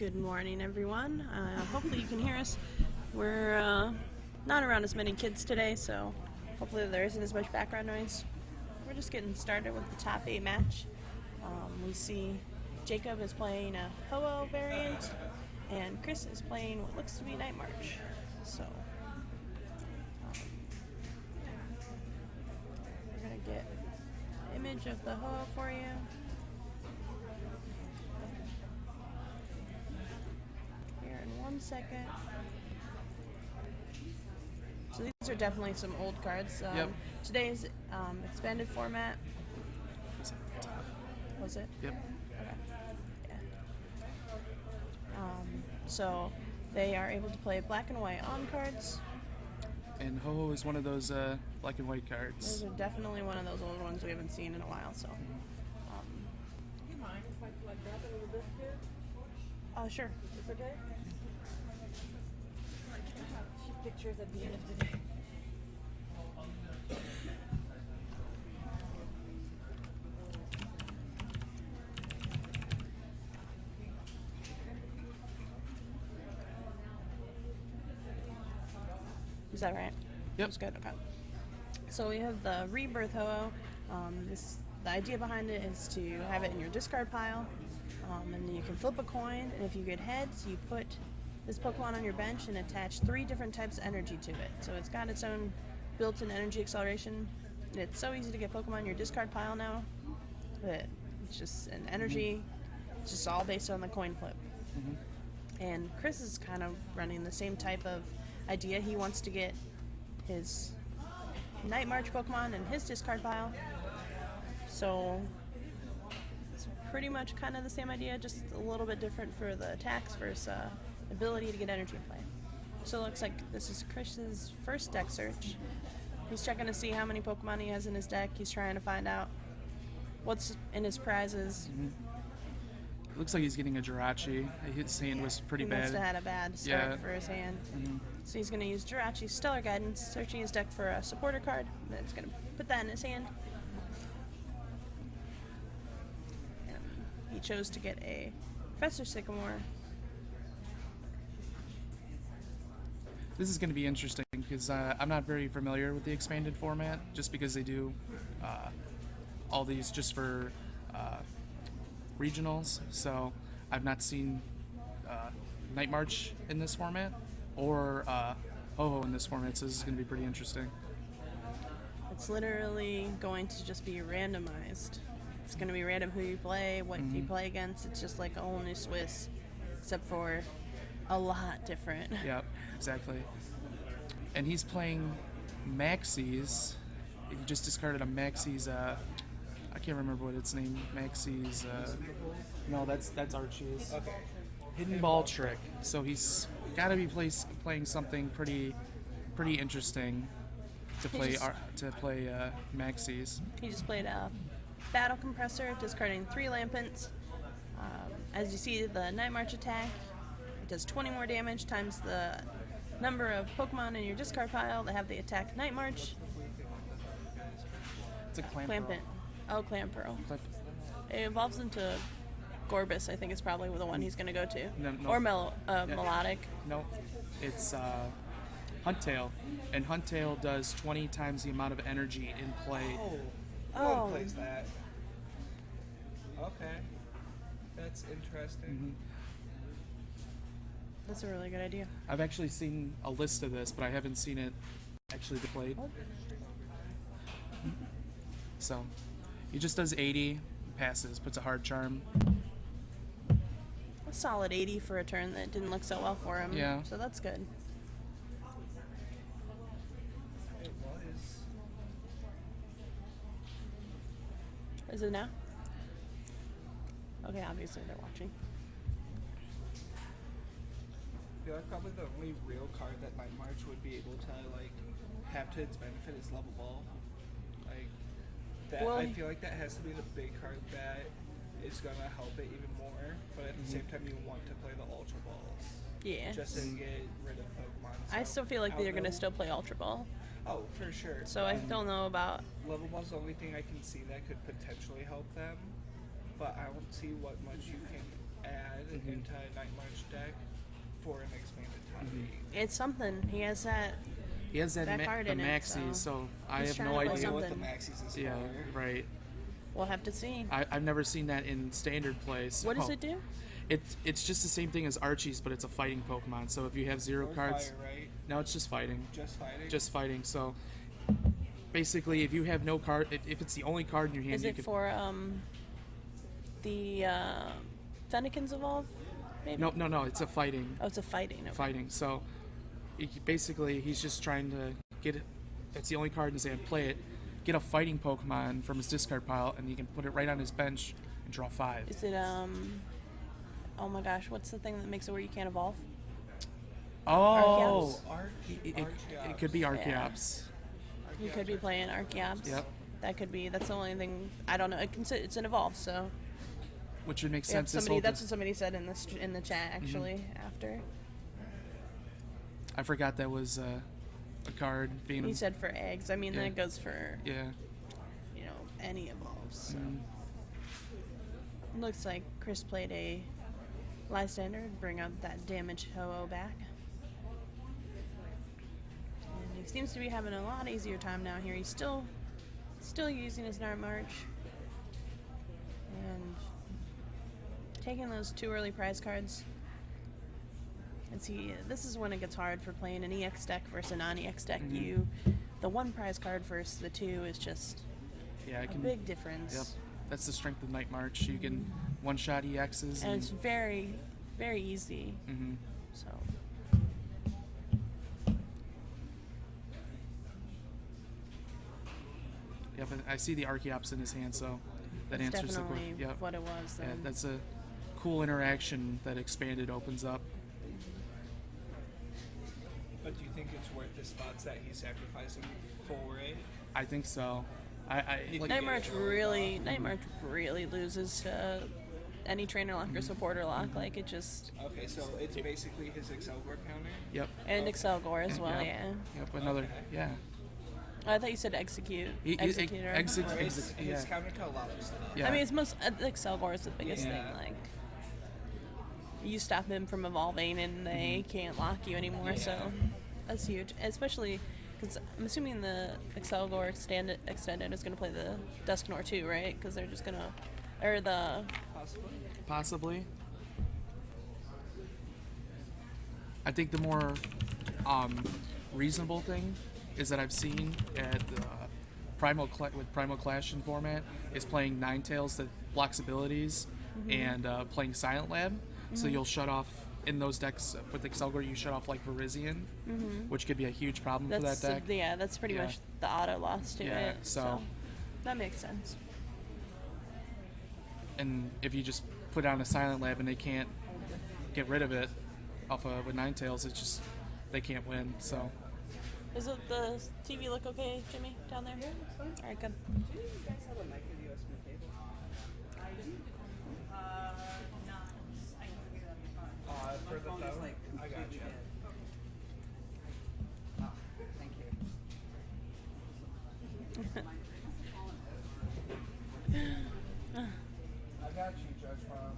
Good morning, everyone. Hopefully you can hear us. We're not around as many kids today, so hopefully there isn't as much background noise. We're just getting started with the top 8 match. We see Jacob is playing a Ho-Oh variant, and Chris is playing what looks to be Night March. So we're going to get an image of the Ho-Oh for you. Here in 1 second. So these are definitely some old cards. Today's expanded format. Was it? Yep. Okay. Yeah. So they are able to play black and white on cards. And Ho-Oh is one of those black and white cards. Those are definitely one of those old ones we haven't seen in a while. So. Do you mind if I grab it a little bit here? Sure. It's okay? I can have a few pictures at the end of the day. Is that right? Yep. That's good. Okay. So we have the Rebirth Ho-Oh. The idea behind it is to have it in your discard pile, and then you can flip a coin. And if you get heads, you put this Pokemon on your bench and attach 3 different types of energy to it. So it's got its own built-in energy acceleration. And it's so easy to get Pokemon in your discard pile now that it's just an energy. It's just all based on the coin flip. And Chris is kind of running the same type of idea. He wants to get his Night March Pokemon in his discard pile. So it's pretty much kind of the same idea, just a little bit different for the attacks versus ability to get energy in play. So it looks like this is Chris's first deck search. He's checking to see how many Pokemon he has in his deck. He's trying to find out what's in his prizes. It looks like he's getting a Jirachi. His hand was pretty He bad. must have had a bad start for his hand. So he's going to use Jirachi's Stellar Guidance, searching his deck for a supporter card. Then he's going to put that in his hand. And he chose to get a Professor Sycamore. This is going to be interesting because I'm not very familiar with the expanded format, just because they do all these just for regionals. So I've not seen Night March in this format or Ho-Oh in this format, so this is going to be pretty interesting. It's literally going to just be randomized. It's going to be random who you play, what you play against. It's just like a whole new Swiss, except for a lot different. Yep, exactly. And he's playing Maxie's. He just discarded a Maxie's. I can't remember what its name. Maxie's. No, that's Archie's. Okay. Hidden Ball Trick. So he's got to be playing something pretty interesting to play Maxie's. He just played a Battle Compressor, discarding 3 Lampents. As you see, the Night March attack, it does 20 more damage times the number of Pokemon in your discard pile that have the attack Night March. It's a Clampent. Oh, Clamperl. It evolves into Gorbis, I think is probably the one he's going to go to. No. Or Melodic. No, it's Huntail, and Huntail does 20 times the amount of energy in play. Oh, plays that. Okay, that's interesting. That's a really good idea. I've actually seen a list of this, but I haven't seen it actually played. So he just does 80, passes, puts a hard charm. A solid 80 for a turn that didn't look so well for him. Yeah. So that's good. Is it now? Okay, obviously they're watching. I feel like probably the only real card that Night March would be able to have to its benefit is Level Ball. That, Well, I feel like that has to be the big card that is gonna help it even more. But at the same time, you want to play the Ultra Balls. Yeah. Just to get rid of Pokemon. I still feel like they're going to know. still play Ultra Ball. Oh, for sure. So I don't know about... Level Ball's the only thing I can see that could potentially help them. But I don't see what much you can add into Night March deck for an expanded time. It's something. He has that. He has that, That card the in it, maxi, so I he's have trying no to I pull idea. don't know what something. the maxis is Yeah, for. right. We'll have to see. I've never seen that in standard play. So What does it do? It's just the same thing as Archie's, but it's a fighting Pokemon. So if you have 0 Or cards, fire, right? no, it's just fighting. Just fighting? Just fighting. So basically, if you have no card, if it's the only card in your hand, Is you it can. for the Fennekin's Evolve? Maybe? No, it's a fighting. Oh, it's a fighting. Okay. Fighting. So basically, he's just trying to get it. It's the only card in his hand. Play it. Get a fighting Pokemon from his discard pile, and you can put it right on his bench and draw 5. Is it Oh my gosh, what's the thing that makes it where you can't evolve? Oh, Archeops? it could be Archeops. You could be playing Archeops. Yep. That's the only thing. I don't know. It's an evolve, so. Which would make Yeah, sense. This somebody. whole That's what somebody said in the chat actually after. I forgot that was a card being. He said for eggs. I mean, Yeah. that goes for Yeah. any evolves. So. Looks like Chris played a Lysander to bring out that damaged Ho-Oh back. And he seems to be having a lot easier time now here. He's still using his Night March. And taking those 2 early prize cards. And see, this is when it gets hard for playing an EX deck versus a non-EX deck. The 1 prize card versus the 2 is just a big difference. Yep. That's the strength of Night March. You can one-shot EXs. And it's very, very easy. So. Yep, and I see the Archeops in his hand, so that That's answers the definitely question. Yep. what it was Yeah, then. that's a cool interaction that expanded opens up. But do you think it's worth the spots that he's sacrificing for it? I think so. Night March really loses to any trainer lock or supporter lock. Like it just. Okay, so it's basically his Excelgor counter? Yep. And Excelgor as well, Yep. yeah. Yep. Another. Yeah. I thought you said execute. Executor. Or his counter to a lot of stuff. Yeah. I mean, it's most Excelgor is the biggest Yeah. thing. Like, you stop him from evolving, and they can't lock you anymore. So that's huge, especially because I'm assuming the Excelgor extended is going to play the Dusknoir too, right? Because they're just gonna, or the Possibly. I think the more reasonable thing is that I've seen at with Primal Clash in format is playing Ninetales that blocks abilities and playing Silent Lab. So you'll shut off in those decks with Excelgor. You shut off like Virizion, which could be a huge problem for that deck. Yeah, that's pretty much the auto loss to Yeah, it. so that makes sense. And if you just put on a Silent Lab and they can't get rid of it with Ninetales, it's just they can't win. So. Is it the TV look okay, Jimmy, down there? All right, good. Do you guys have a mic and USB cable? For the phone? I got you. Thank you. I got you, Judge Mom.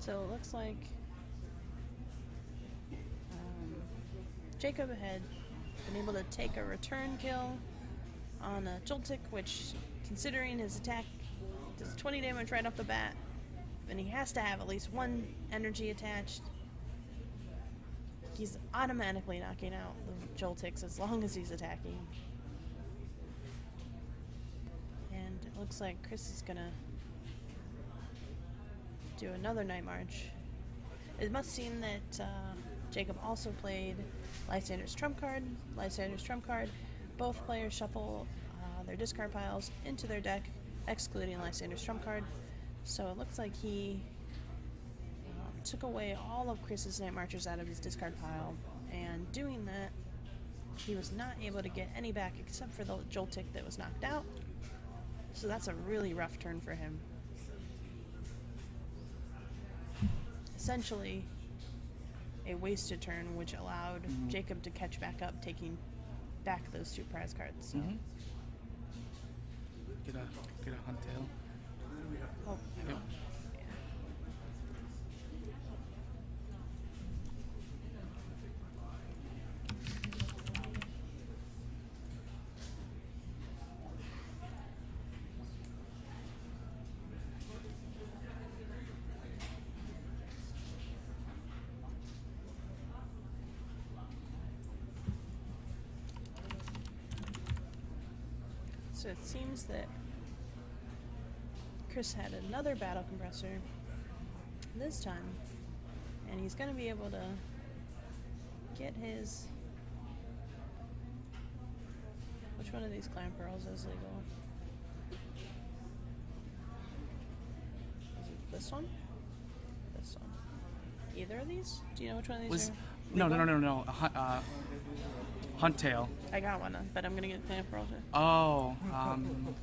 So it looks like Jacob had been able to take a return kill on a Joltik, which, considering his attack, does 20 damage right off the bat, and he has to have at least 1 energy attached. He's automatically knocking out the Joltiks as long as he's attacking. And it looks like Chris is gonna do another Night March. It must seem that Jacob also played Lysander's trump card. Both players shuffle their discard piles into their deck, excluding Lysander's trump card. So it looks like he took away all of Chris's Night Marchers out of his discard pile, and doing that, he was not able to get any back except for the Joltik that was knocked out. So that's a really rough turn for him. Essentially a wasted turn, which allowed Jacob to catch back up, taking back those 2 prize cards. So. Mhm. Get a hunt tail. Oh, Yep. So it seems that Chris had another battle compressor this time, and he's going to be able to get his... Which one of these clan pearls is legal? Is it this one? This one. Either of these? Do you know which one of these are No. legal? Hunt tail. I got one, but I'm going to get clan pearl too. Oh,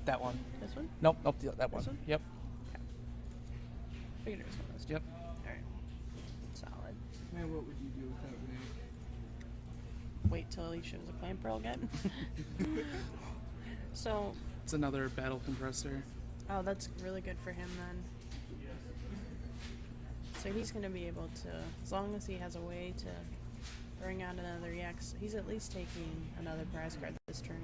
that one. This one? Nope, that one. This one? Yep. Figured it was one of those two. Yep. Alright. Solid. Man, what would you do without Nick? Wait till he shows a clan pearl again. So, It's another battle compressor. oh, that's really good for him then. So he's going to be able to, as long as he has a way to bring out another EX, he's at least taking another prize card this turn.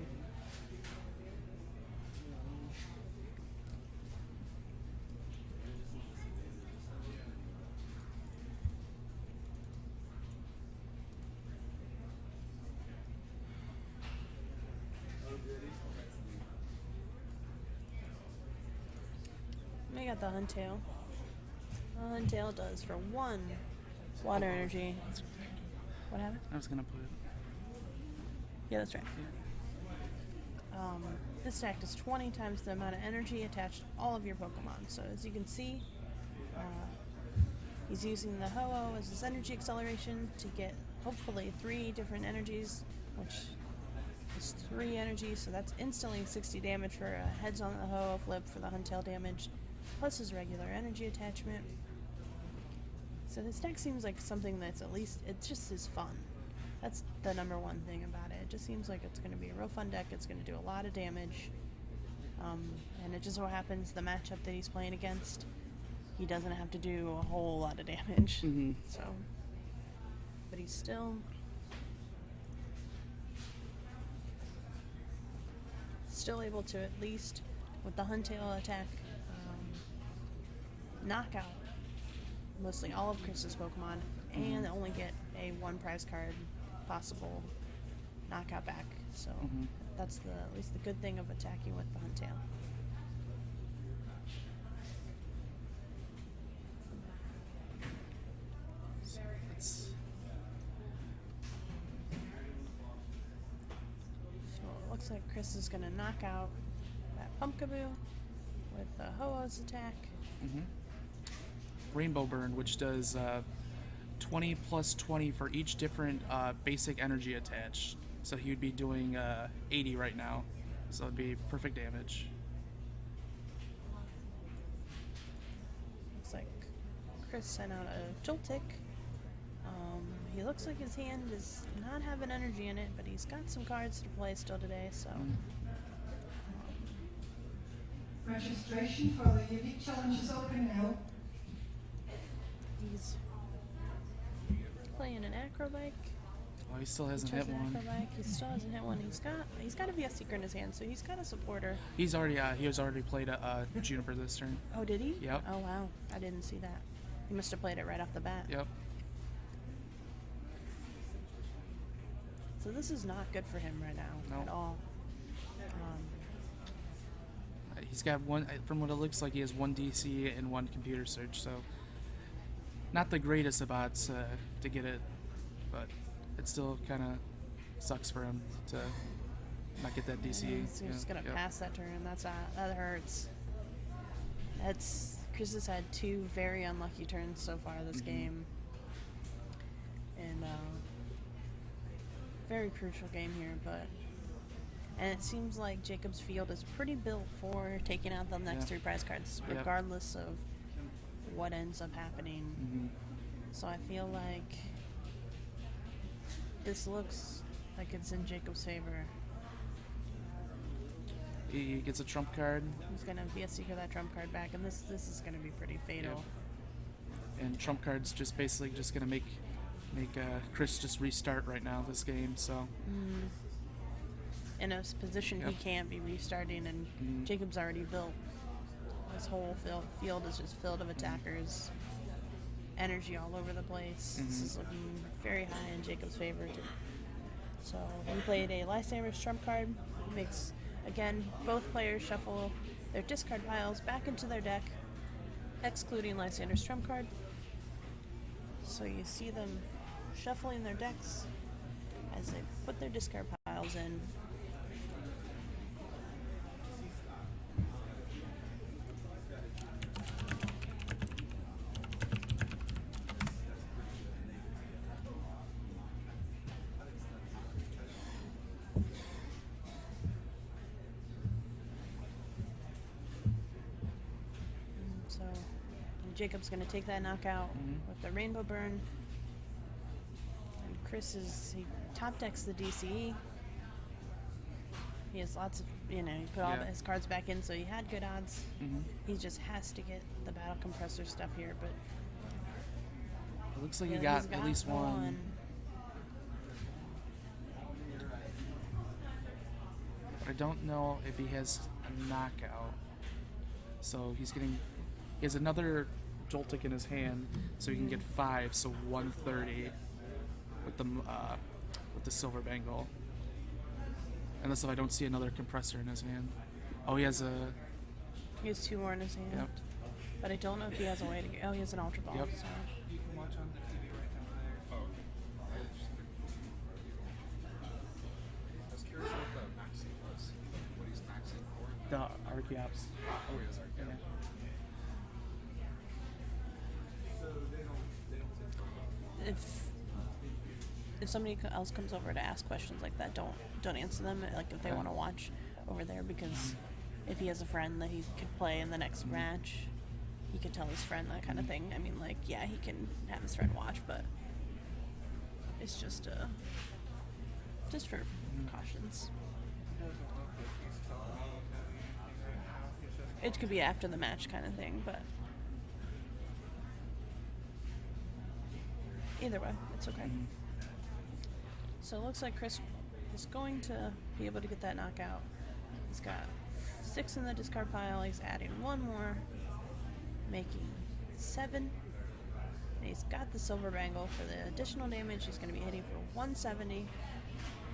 We got the Huntail. The Huntail does for 1 water energy. What happened? I was gonna put it. Yeah, that's right. This stack does 20 times the amount of energy attached to all of your Pokemon. So as you can see, he's using the Ho-Oh as his energy acceleration to get hopefully 3 different energies, which is 3 energies. So that's instantly 60 damage for a heads on the Ho-Oh flip for the Huntail damage, plus his regular energy attachment. So this deck seems like something that's at least, it just is fun. That's the number one thing about it. It just seems like it's going to be a real fun deck. It's going to do a lot of damage. And it just so happens the matchup that he's playing against, he doesn't have to do a whole lot of damage. Mm-hmm. So, but he's still able to, at least with the Huntail attack, knock out mostly all of Chris's Pokemon, and only get a 1 prize card possible knockout back. So that's at least the good thing of attacking with the Huntail. It's So it looks like Chris is going to knock out that Pumpkaboo with the Ho-Oh's attack. Rainbow Burn, which does 20 plus 20 for each different basic energy attached. So he would be doing 80 right now. So it'd be perfect damage. Looks like Chris sent out a Joltik. He looks like his hand does not have an energy in it, but he's got some cards to play still today, so... Registration for the Elite Challenge is open now. He's playing an Acrobike. Oh, he still hasn't Chose hit an one. Acrobike. He still hasn't hit one. He's got a VS Seeker in his hand, so he's got a supporter. He has already played a Juniper this turn. Oh, did he? Yep. Oh, wow. I didn't see that. He must have played it right off the bat. Yep. So this is not good for him right now at all. He's got one, from what it looks like, he has 1 DC and 1 computer search, so not the greatest of odds to get it, but it still kind of sucks for him to not get that DC. He's just gonna pass that turn. That hurts. Chris has had 2 very unlucky turns so far this game, and very crucial game here. And it seems like Jacob's Field is pretty built for taking out the next 3 prize cards, regardless of what ends up happening. So I feel like this looks like it's in Jacob's favor. He gets a trump card, He's gonna be a secret that trump card back, and this is gonna be pretty fatal. and trump card's just basically just gonna make Chris just restart right now this game. So In a position he Yep. can't be restarting, and Mhm. Jacob's already built. This whole field is just filled of attackers. Energy all over the place. This is looking very high in Jacob's favor. So we played a Lysander's trump card. Makes, again, both players shuffle their discard piles back into their deck, excluding Lysander's trump card. So you see them shuffling their decks as they put their discard piles in. So Jacob's going to take that knockout with the Rainbow Burn. And Chris he top decks the DCE. He has lots of, he put all Yeah. his cards back in, so he had good odds. He just has to get the Battle Compressor stuff here, but it looks like he he's got at least one. But I don't know if he has a knockout. So he has another Joltik in his hand, so he can get 5, so 130 with the silver bangle. Unless if I don't see another compressor in his hand. Oh, he has 2 more in his hand. Yep. But I don't know if he has a way to get, he has an Ultra Ball. Yep. So. You can watch on TV right now. Oh. I was curious what the maxing was. What he's maxing for. the Archeops. Oh, he is Archeops. If somebody else comes over to ask questions like that, don't answer them. Like if they want to watch over there, because if he has a friend that he could play in the next match, he could tell his friend that kind of thing. I mean, like, yeah, he can have his friend watch, but it's just for cautions. It could be after the match kind of thing, but either way, it's okay. So it looks like Chris is going to be able to get that knockout. He's got 6 in the discard pile. He's adding 1 more, making 7. And he's got the silver bangle for the additional damage. He's going to be hitting for 170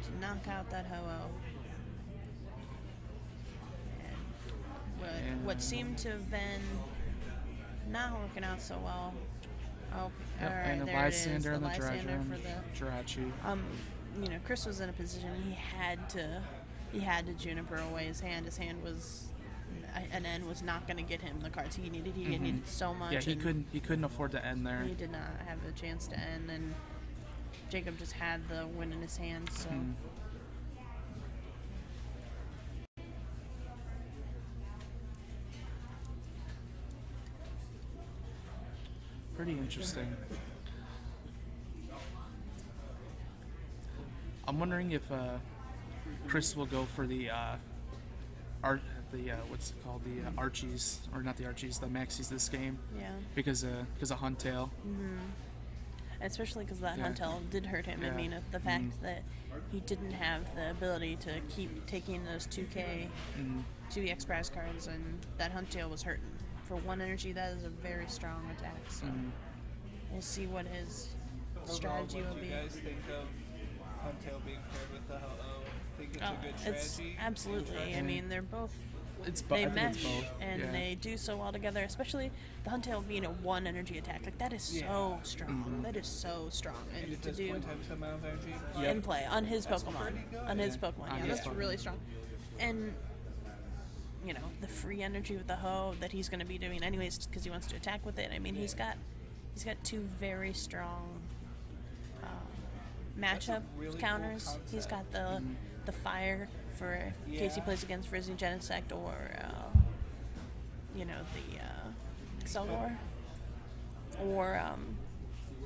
to knock out that Ho-Oh. And what seemed to have been not working out so well. Oh, Yep. all right, And the there it is. Lysander and the Lysander for the Jirachi. Chris was in a position he had to Juniper away his hand. His hand was, an end was not going to get him the cards he needed. He needed so much. Yeah, he and couldn't afford to end there. He did not have a chance to end, and Jacob just had the win in his hand. So. Pretty interesting. I'm wondering if Chris will go for the what's it called, the Archies, or not the Archies, the Maxis this game. Yeah. Because of Huntail. Especially because that Yeah. Huntail did hurt him. I Yeah. mean, the fact that he didn't have the ability to keep taking those 2K, 2EX prize cards, and that Huntail was hurting. For 1 energy, that is a very strong attack. So we'll see what his strategy What will do you be. guys think of Huntail being paired with the Ho-Oh? Think it's a good It's strategy? absolutely. I mean, they're both. I They think mesh it's both. and Yeah. they do so well together. Especially the Huntail being a 1 energy attack. Like that is so strong. That is so strong, And and it to does do 1 times the amount of energy? in play on his Pokemon. pretty good. On his Pokemon, On yeah, his that's Pokemon. really strong. And the free energy with the Ho that he's going to be doing anyways because he wants to attack with it. I mean, he's got 2 very strong matchup really cool counters. He's got the fire for in case he Yeah. plays against Rizzy Genesect or the Excelgor, or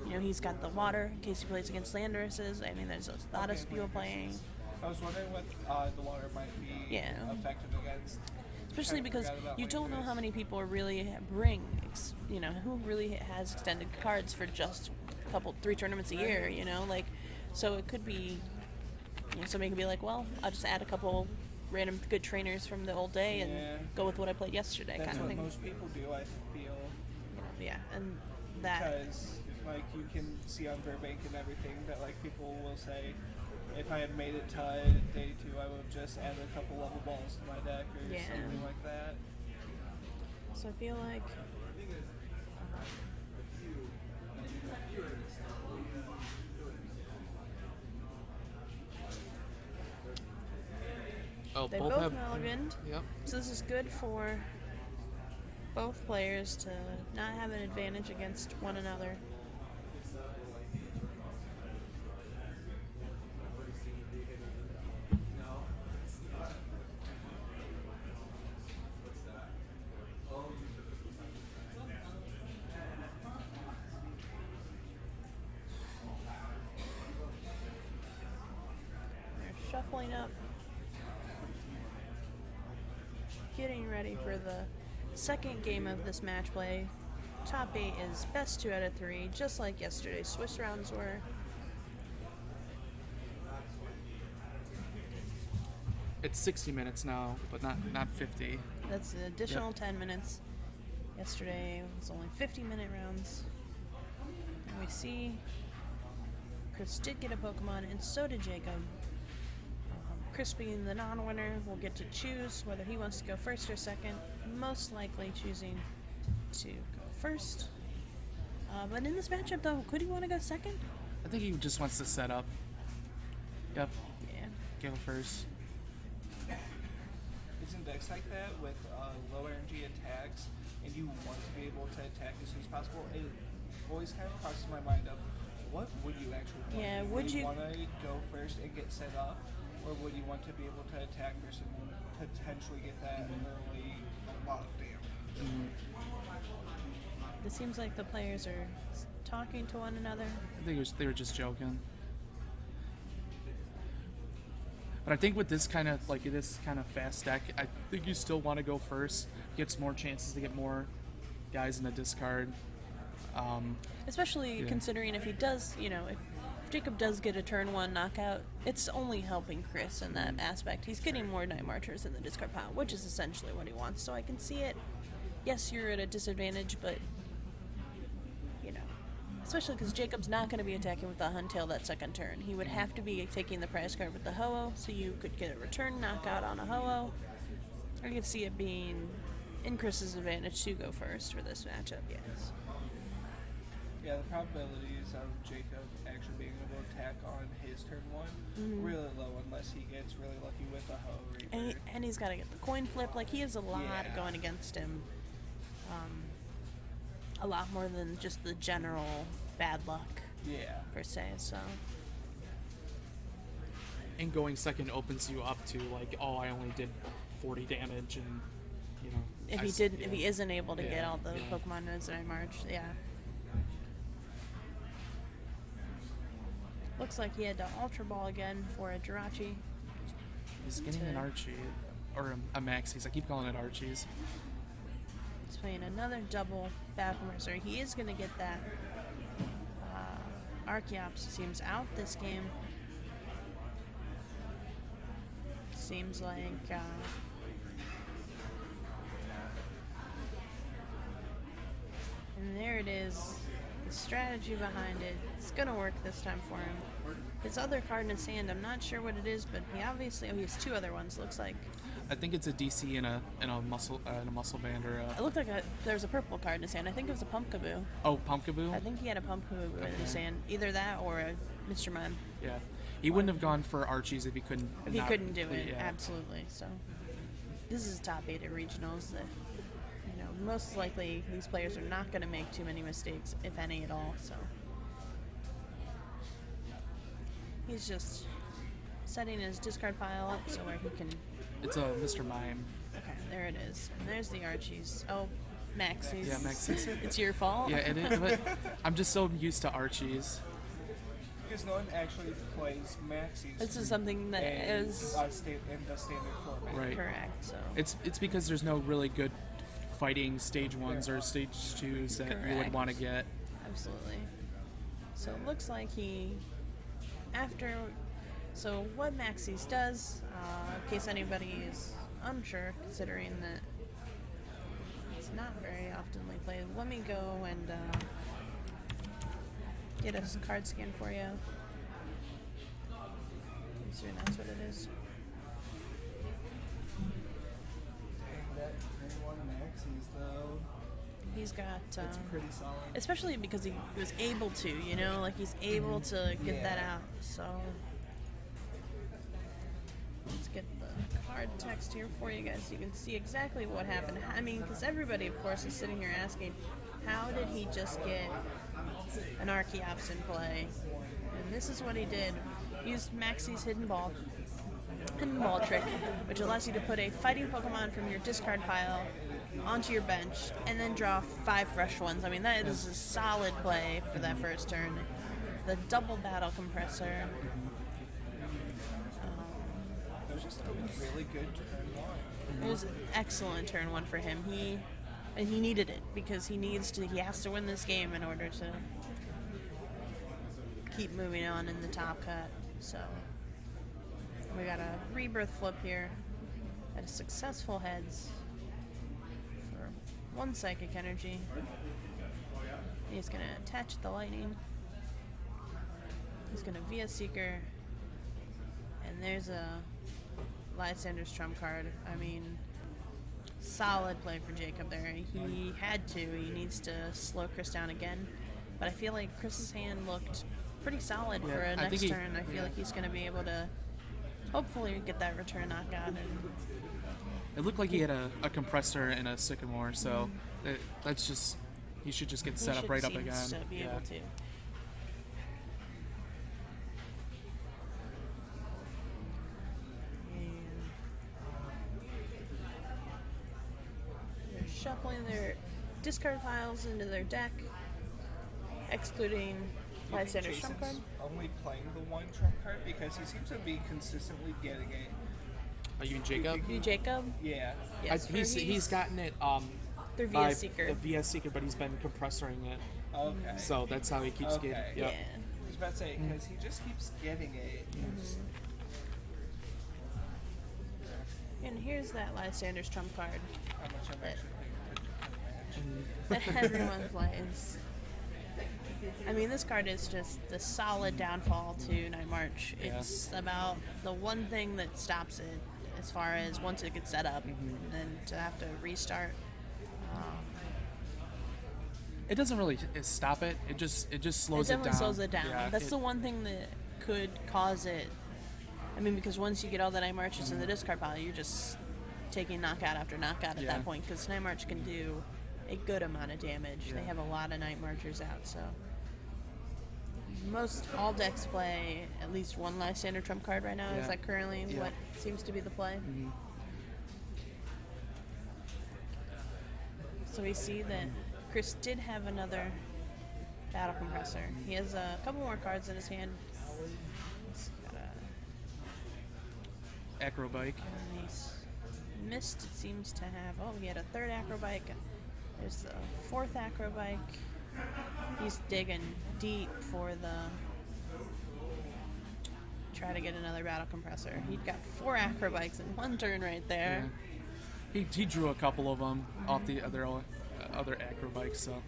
You know, he's got the water in case he plays against Landorus's. I mean, there's a lot of people playing. I was wondering what the water might be Yeah. effective against. Especially Kinda because forgot about you don't know Landorus. how many people really bring, you know, who really has extended cards for just a couple, 3 tournaments a year, you know? Like, so it could be, you know, somebody could be like, well, I'll just add a couple random good trainers from the old day and Yeah. go with what I played yesterday, That's kind of what thing. most people do, I feel. You know, yeah, and that, Because, like, you can see on Burbank and everything that, like, people will say, if I had made it to day 2, I would have just added a couple level balls to my deck or Yeah. something like that. so I feel like Oh, they both have. mulliganed. Yep. So this is good for both players to not have an advantage against one another. They're shuffling up, getting ready for the second game of this match play. Top 8 is best 2 out of 3, just like yesterday's Swiss rounds were. It's 60 minutes now, but not 50. That's an additional 10 minutes. Yesterday was only 50-minute rounds. And we see Chris did get a Pokemon, and so did Jacob. Chris being the non-winner will get to choose whether he wants to go first or second, most likely choosing to go first. But in this matchup, though, could he want to go second? I think he just wants to set up. Yep. Yeah. Go first. Isn't decks like that with low energy attacks and you want to be able to attack as soon as possible? It always kind of crosses my mind of what would you actually want? Yeah, would you- want to go first and get set up, or would you want to be able to attack first and potentially get that early lot of damage? It seems like the players are talking to one another. I think they were just joking. But I think with this kind of fast deck, I think you still want to go first. Gets more chances to get more guys in the discard. Especially Yeah. considering if he does, you know, if Jacob does get a turn 1 knockout, it's only helping Chris in that aspect. He's getting more Night Marchers in the discard pile, which is essentially what he wants. So I can see it. Yes, you're at a disadvantage, but, you know, especially because Jacob's not going to be attacking with the Huntail that second turn. He would have to be taking the prize card with the Ho-Oh, so you could get a return knockout on a Ho-Oh. Or you could see it being in Chris's advantage to go first for this matchup, yes. Yeah, the probabilities of Jacob actually being able to attack on his turn 1 really low unless he gets really lucky with a Ho Reaper. And he's got to get the coin flip. Like, he has a lot Yeah. going against him. A lot more than just the general bad luck, Yeah. per se, so. And going second opens you up to like, oh, I only did 40 damage, and you know. If I he s- didn't, yeah. if he isn't able to get Yeah, all the yeah. Pokemon nodes that I marched, yeah. Looks like he had to Ultra Ball again for a Jirachi. He's getting an Archie or a Maxie's. I keep calling it Archie's. He's playing another double Battle Mercer. He is going to get that. Archeops seems out this game. Seems like and there it is. The strategy behind it. It's gonna work this time for him. His other card in his hand, I'm not sure what it is, but he obviously he has 2 other ones. Looks like I think it's a DC and a muscle band or it a looked like there was a purple card in his hand. I think it was a Pumpkaboo. Pumpkaboo. I think he had a Pumpkaboo in his hand. Either that or a Mr. Mime. Yeah, he wouldn't have gone for Archie's if he couldn't. If he not couldn't do complete- it, yeah. absolutely. So this is top 8 at regionals. That, you know, most likely these players are not going to make too many mistakes, if any at all. So he's just setting his discard pile up so where he can. It's a Mr. Mime. Okay, there it is. And there's the Archies. Oh, Maxie's. Yeah, Maxie's. It's your fault. Yeah, but I'm just so used to Archie's. Because no one actually plays Maxis. This is something that is in the standard format. Right. correct. So It's because there's no really good fighting stage 1s or stage 2s that you would Correct. want to get. absolutely. So it looks like So what Maxie's does, in case anybody is unsure, considering that it's not very oftenly played, let me go and get a card scan for you. So that's what it is. Dang, that 31 Maxis though. He's got, It's pretty solid. especially because he was able to, like he's able to get that Yeah. out. So let's get the card text here for you guys so you can see exactly what happened. I mean, because everybody, of course, is sitting here asking, how did he just get an Archeops in play? And this is what he did. He used Maxie's hidden ball trick, which allows you to put a fighting Pokemon from your discard pile onto your bench and then draw 5 fresh ones. I mean, that is a solid play for that first turn. The double battle compressor. It was just a really good turn 1. It was an excellent turn 1 for him. He needed it because he has to win this game in order to keep moving on in the top cut. So we got a rebirth flip here at a successful heads for 1 psychic energy. He's gonna attach the lightning. He's gonna Via Seeker, and there's a Lysander's trump card. I mean, solid play for Jacob there. He had to. He needs to slow Chris down again. But I feel like Chris's hand looked pretty solid for a I think next he- turn. I feel like he's going to be able to hopefully get that return knockout. And It looked like he had a compressor and a sycamore, so that's just he should just get he set up should right up seems again. to be Yeah. able to. And they're shuffling their discard piles into their deck, excluding Lysander's trump card. Jason's only playing the 1 trump card because he seems to be consistently getting it. Are you Jacob? You, Jacob? Yeah. Yes, He's gotten it they're by Via Seeker. the VS Seeker, but he's been compressoring it, Okay. so that's how he keeps Okay. getting. Yeah. Yep. I was about to say, because he just keeps getting it. And here's that Lysander's trump card How much I'm actually paying attention to the match. that everyone plays. I mean, this card is just the solid downfall to Night March. Yeah. It's about the one thing that stops it as far as once it gets set up, and then to have to restart. It doesn't really stop it. It just slows It it down. definitely slows it down. Yeah, That's the one thing that could cause it. I mean, because once you get all the Night Marches in the discard pile, you're just taking knockout after knockout at Yeah. that point, because Night March can do a good amount of damage. They Yeah. have a lot of Night Marchers out, so most all decks play at least one Lysander trump card right now. Is Yeah. that currently Yeah. what seems to be the play? So we see that Chris did have another battle compressor. He has a couple more cards in his hand. He's got a Acrobike. nice missed. It seems to have. Oh, he had a 3rd acrobike. There's the 4th acrobike. He's digging deep for the. Try to get another battle compressor. He'd got 4 acrobikes in 1 turn right there. Yeah. He drew a couple of them off the other acrobikes, so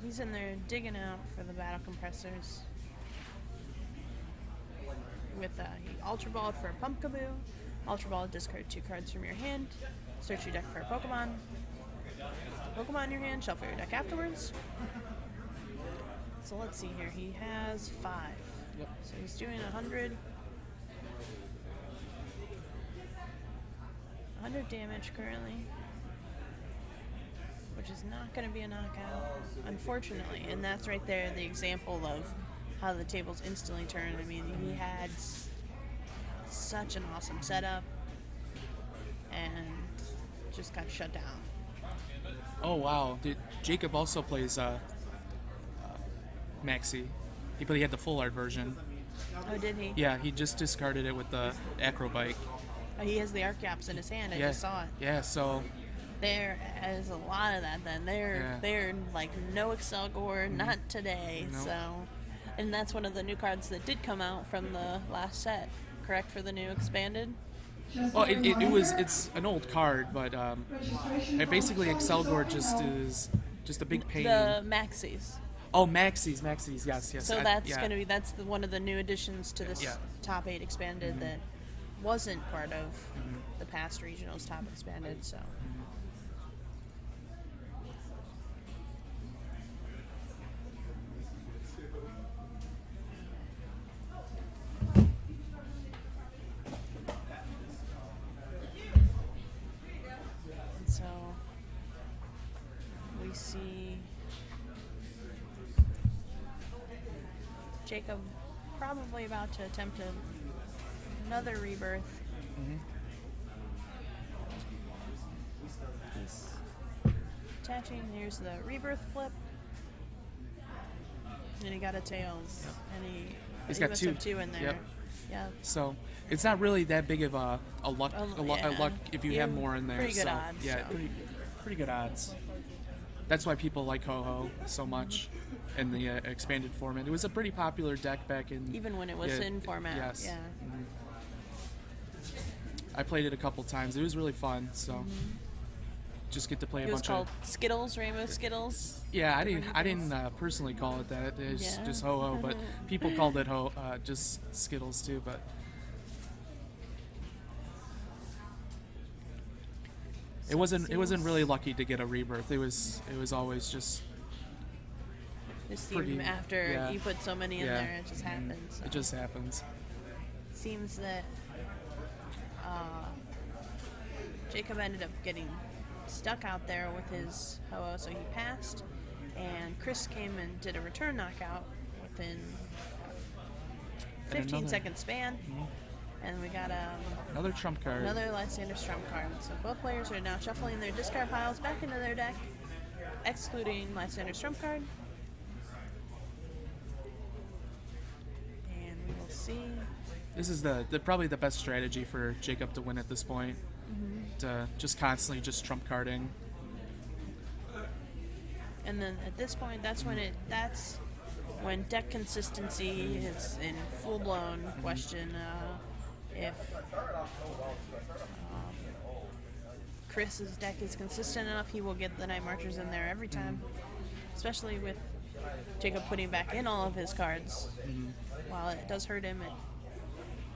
He's in there digging out for the battle compressors. With he Ultra Balled for a Pumpkaboo. Ultra Ball, discard 2 cards from your hand. Search your deck for a Pokemon. Pokemon in your hand, shuffle your deck afterwards. So let's see here. He has 5. Yep. So he's doing 100. 100 damage currently, which is not going to be a knockout, unfortunately. And that's right there, the example of how the tables instantly turn. I mean, he had such an awesome setup and just got shut down. Oh wow! Jacob also plays Maxi. But he had the full art version. Oh, did he? Yeah, he just discarded it with the acro bike. Oh, he has the arc caps in his hand. I Yeah, just saw it. yeah. So There is a lot of that. Then they're like no Excel Gore, not today. Nope. So, and that's one of the new cards that did come out from the last set. Correct, for the new expanded. well, it's an old card, but basically Excel Gore just is just a big pain. The Maxis. Oh, Maxis, yes. So that's one of the new additions to this Yeah. top 8 expanded that wasn't part of the past regionals top expanded. So. And so we see Jacob probably about to attempt another rebirth. He's attaching. Here's the rebirth flip. And he got a tails. And He's he got must two. have 2 in there. Yep. Yeah. So it's not really that big of a luck Yeah. if you You have have more in there. pretty good so, odds, Yeah, so. pretty good odds. That's why people like Ho-Ho so much in the expanded format. It was a pretty popular deck back in... Even when it was in format. Yes. Yeah. I played it a couple times. It was really fun, so... Just get to play a It was bunch called of... Skittles, Rainbow Skittles. Yeah, I didn't personally call it that. It's Yeah. just Ho-Ho, but people called it just Skittles too, but... It wasn't really lucky to get a rebirth. It was always just Just pretty- even after yeah. you put so many in Yeah. there, it just happens. So. it just happens. Seems that Jacob ended up getting stuck out there with his Ho-Oh, so he passed, and Chris came and did a return knockout within 15 another- second span, and we got Another trump card. another Lysander trump card. So both players are now shuffling their discard piles back into their deck, excluding Lysander's trump card. And we will see. This is the probably the best strategy for Jacob to win at this point. To just constantly just trump carding. And then at this point, that's when deck consistency is in full blown question. If Chris's deck is consistent enough, he will get the Night Marchers in there every time. Especially with Jacob putting back in all of his cards. While it does hurt him, it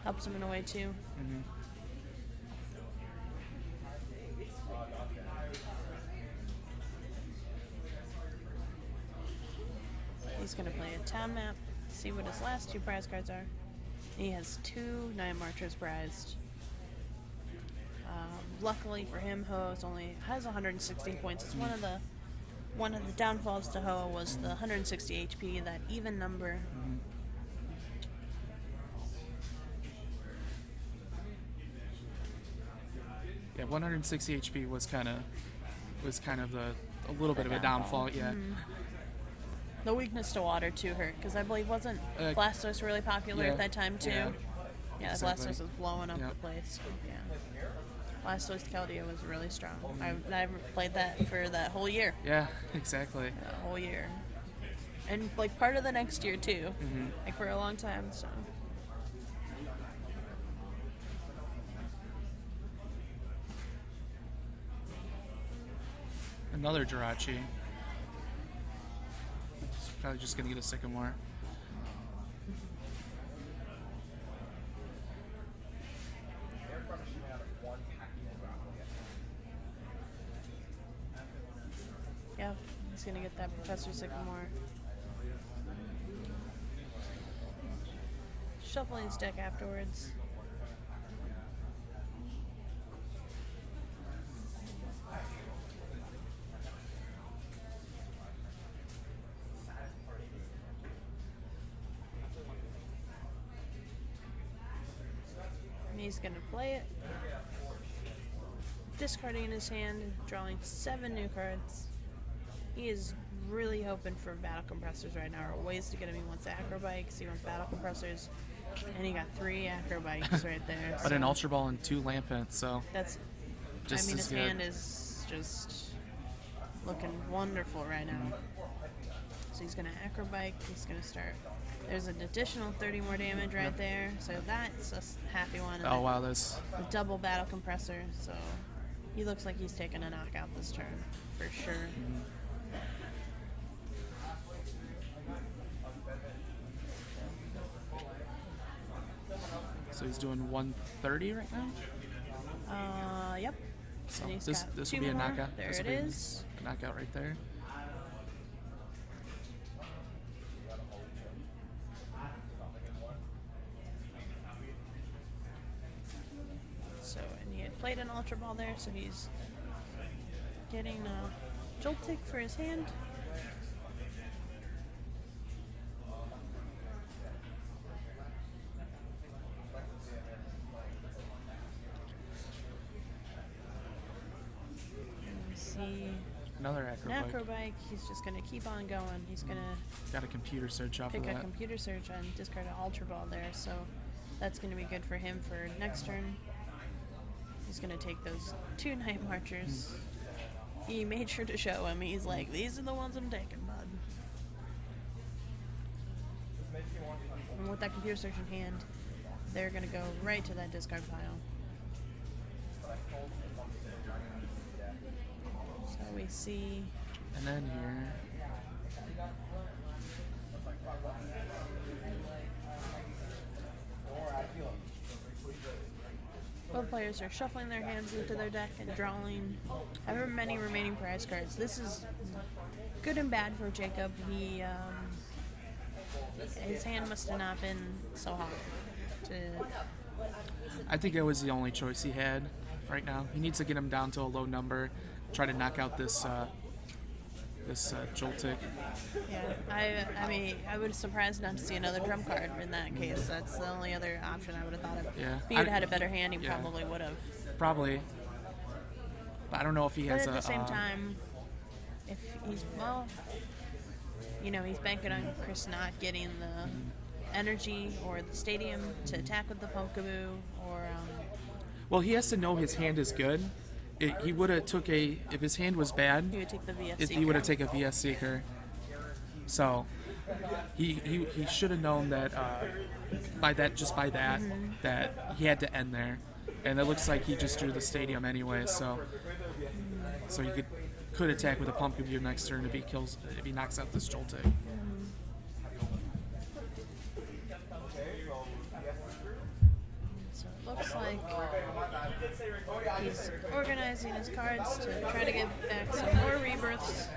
helps him in a way too. He's going to play a town map, see what his last 2 prize cards are. He has 2 Night Marchers prized. Luckily for him, Ho has 160 points. It's one of the downfalls to Ho was the 160 HP, that even number. Yeah, 160 HP was kind of a little bit of a downfall. Yeah. The weakness to water too hurt, because I believe wasn't Uh, Blastoise really popular yeah, at that time too? yeah. Yeah, Exactly. Blastoise was blowing up Yep. the place. Yeah. Blastoise Keldeo was really strong. I played that for that whole year. Yeah, exactly. That whole year. And like part of the next year too. Like for a long time, so. Another Jirachi. Probably just gonna get a Sycamore. Yeah, he's gonna get that Professor Sycamore. Shuffling his deck afterwards. And he's gonna play it. Discarding in his hand, drawing 7 new cards. He is really hoping for battle compressors right now, or ways to get him. He wants acro bikes, he wants battle compressors, and he got 3 acro bikes right there. But so an Ultra Ball and 2 Lampets, so that's, just I mean, as his good. hand is just looking wonderful right now. So he's going to acro bike, he's going to start. There's an additional 30 more damage right there, so that's a happy one. And Oh then wow, this. the double battle compressor, so he looks like he's taking a knockout this turn, for sure. So he's doing 130 right now. Yep. So And he's this got this 2 will be a more. knockout. There This it will be is. a knockout right there. So, and he had played an Ultra Ball there, so he's getting a Joltik for his hand. And we see Another an acro acro bike. bike. He's just going to keep on going. He's going to Got a computer search off pick of a that. computer search and discard an Ultra Ball there, so that's going to be good for him for next turn. He's going to take those 2 Night Marchers. He made sure to show him. He's like, these are the ones I'm taking, bud. And with that computer search in hand, they're going to go right to that discard pile. So we see And then here, both players are shuffling their hands into their deck and drawing however many remaining prize cards. This is good and bad for Jacob. His hand must have not been so hot to. I think that was the only choice he had right now. He needs to get him down to a low number, try to knock out this Joltik. Yeah, I mean, I would be surprised not to see another drum card in that case. That's the only other option I would have thought of. Yeah. If he had had a better hand, he Yeah. probably would have. Probably. But I don't know if he But has at a. the same time, if he's, well, he's banking on Chris not getting the energy or the stadium to attack with the Pumpkaboo, or Well, he has to know his hand is good. He would have took a. If his hand was bad, he would take the VF he would have Seeker. taken a VS Seeker. So he should have known that by that that he had to end there, and it looks like he just drew the stadium anyway. So he could attack with a Pumpkin View next turn if he knocks out this Joltik. So it looks like he's organizing his cards to try to get back some more rebirths.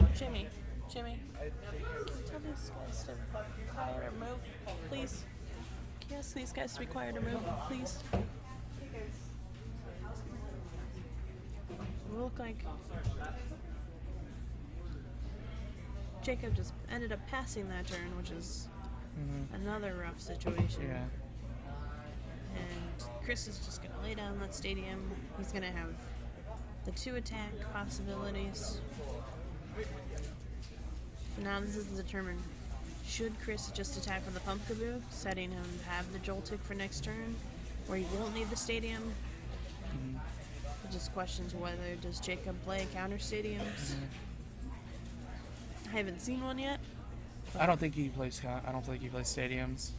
And, Jimmy, can you tell these guys to be quiet or move, please? Can you ask these guys to be quiet or move, please? It looked like Jacob just ended up passing that turn, which is another rough situation. Yeah. And Chris is just going to lay down that stadium. He's going to have the 2 attack possibilities. Now this is determined. Should Chris just attack with the Pumpkaboo, setting him to have the Joltik for next turn, where he won't need the stadium? It just questions whether does Jacob play counter stadiums. I haven't seen one yet. I don't think he plays stadiums.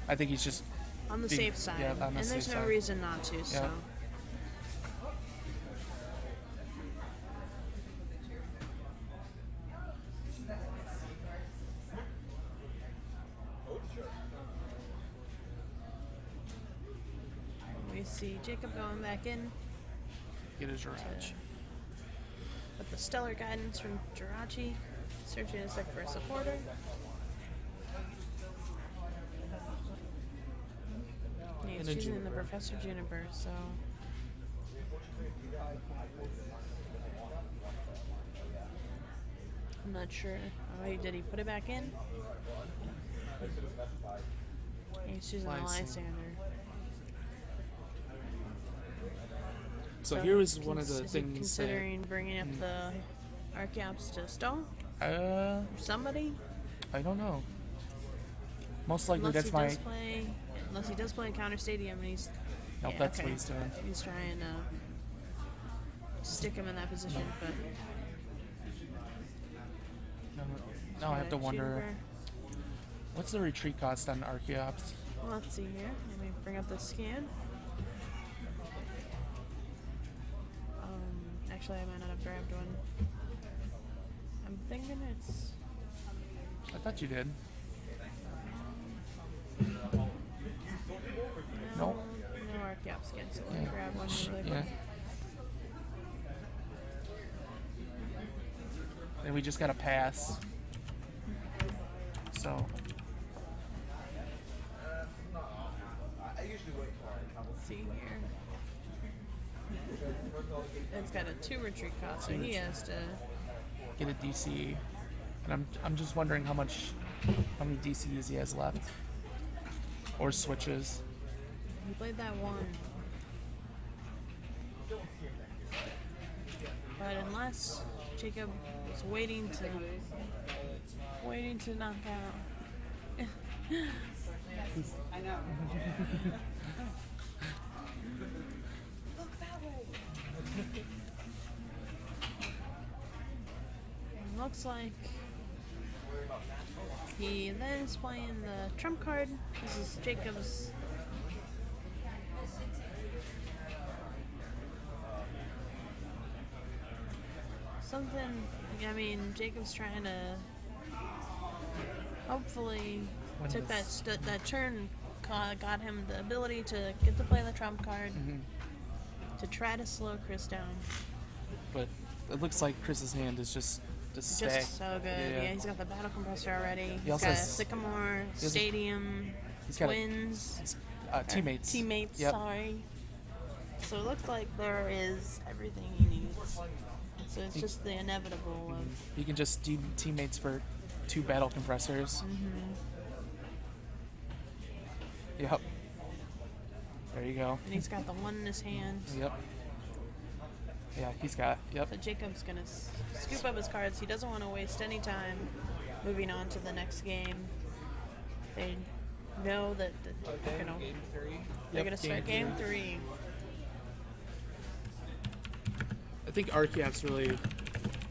I think he's just On the being- safe side. yeah, on the And there's safe no side. reason not to, so. We see Jacob going back in get his Garage. with the stellar guidance from Jirachi, searching his deck for a supporter. And he's And a choosing the Juniper. Professor Juniper, so. I'm not sure. Oh, did he put it back in? He's choosing the Lysander. Lysander. So here was one of the is he things that considering bringing up the Archeops to stone? Uh, Somebody? I don't know. Most likely Unless that's he my. does play, unless he does play Counter Stadium and he's. Nope, yeah, that's okay. what he's doing. He's trying to stick him in that position, but. Now I have to Shoot wonder over. what's the retreat cost on Archeops. Well, let's see here. Let me bring up the scan. Actually, I might not have grabbed one. I'm thinking it's. I thought you did. No Nope. Archeops scan, so let me Yeah. grab one really Yeah. quick. And we just got to pass. So. Let's see here. It's got a 2 retreat cost, so he has to. Get a DCE. And I'm just wondering how many DCEs he has left. Or switches. He played that one. But unless Jacob is waiting to knock out. I know. Looks like he then is playing the trump card. This is Jacob's. Something. I mean, Jacob's trying to. Hopefully, When took does- that turn, got him the ability to get to play the trump card to try to slow Chris down. But it looks like Chris's hand is just stacked. Just so good. Yeah. He's got the battle compressor already. He's also got has- Sycamore, has- Stadium, he's got a- Twins. Teammates. Teammates, Yep. sorry. So it looks like there is everything he needs. So it's just the inevitable of. You can just do teammates for 2 battle compressors. Yep. There you go. And he's got the one in his hand. Yep. Yeah, he's got. Yep. So Jacob's gonna scoop up his cards. He doesn't want to waste any time moving on to the next game. They know that they're Okay, gonna, game 3. they're gonna start game 3. I think Archeops really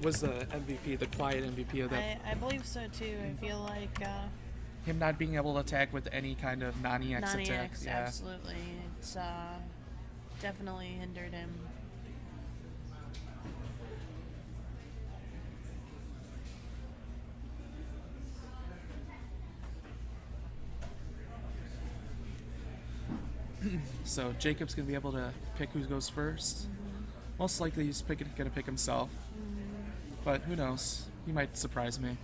was the MVP, the quiet MVP of that. I believe so too. I feel like Him not being able to attack with any kind of non-EX attack. non-EX, Yeah. absolutely. It's definitely hindered him. So Jacob's gonna be able to pick who goes first. Most likely he's gonna pick himself. But who knows? He might surprise me.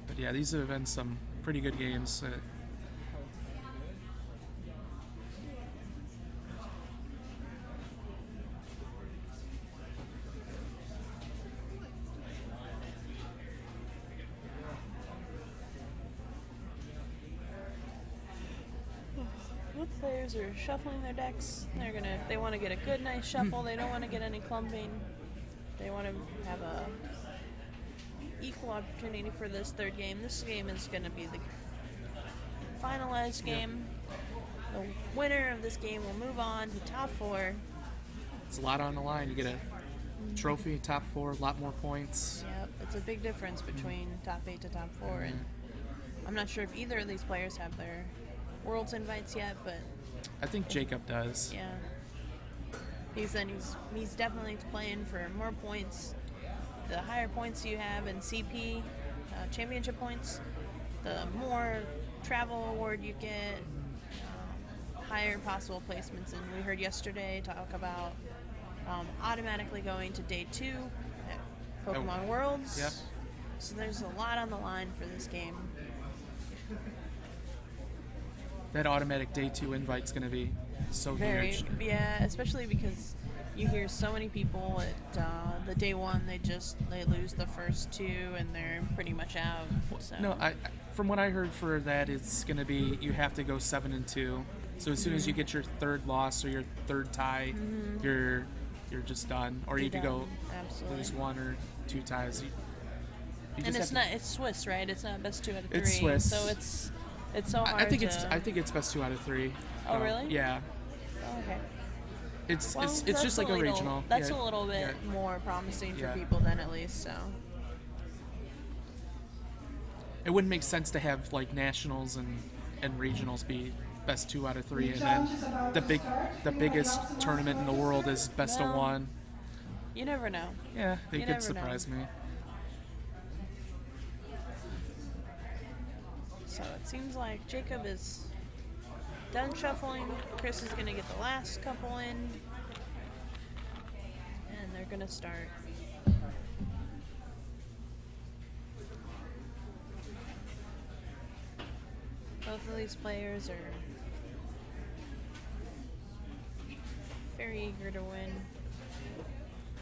But yeah, these have been some pretty good games. Both players are shuffling their decks. They want to get a good, nice shuffle. They don't want to get any clumping. They want to have a equal opportunity for this third game. This game is going to be the finalized game. The winner of this game will move on to top 4. It's a lot on the line. You get a trophy, top 4, a lot more points. Yep, it's a big difference between top 8 to top 4, and I'm not sure if either of these players have their Worlds invites yet, but I think Jacob does. yeah, he's definitely playing for more points. The higher points you have in CP championship points, the more travel award you get, higher possible placements. And we heard yesterday talk about automatically going to day 2 at Pokemon Worlds. Yep. So there's a lot on the line for this game. that automatic day 2 invite's going to be so Very, huge. yeah, especially because you hear so many people at the day 1 they lose the first 2 and they're pretty much out. So. No, from what I heard for that, it's going to be you have to go 7-2. So as soon as you get your third loss or your third tie, you're just done. Or you You're could go done. Absolutely. lose 1 or 2 ties. You And just it's have not. It's Swiss, right? It's not best 2 out of 3. It's Swiss. So it's so hard. I think it's best 2 out of 3. Oh, really? Yeah. Oh, okay. It's Well, it's that's just like a little- regional. That's Yeah. a little bit Yeah. more promising for Yeah. people then, at least. So. It wouldn't make sense to have like nationals and regionals be best 2 out of 3, and then the biggest tournament in the world is best of Well, 1. You never know. Yeah, they you could never know. surprise me. So it seems like Jacob is done shuffling. Chris is going to get the last couple in. And they're going to start. Both of these players are very eager to win.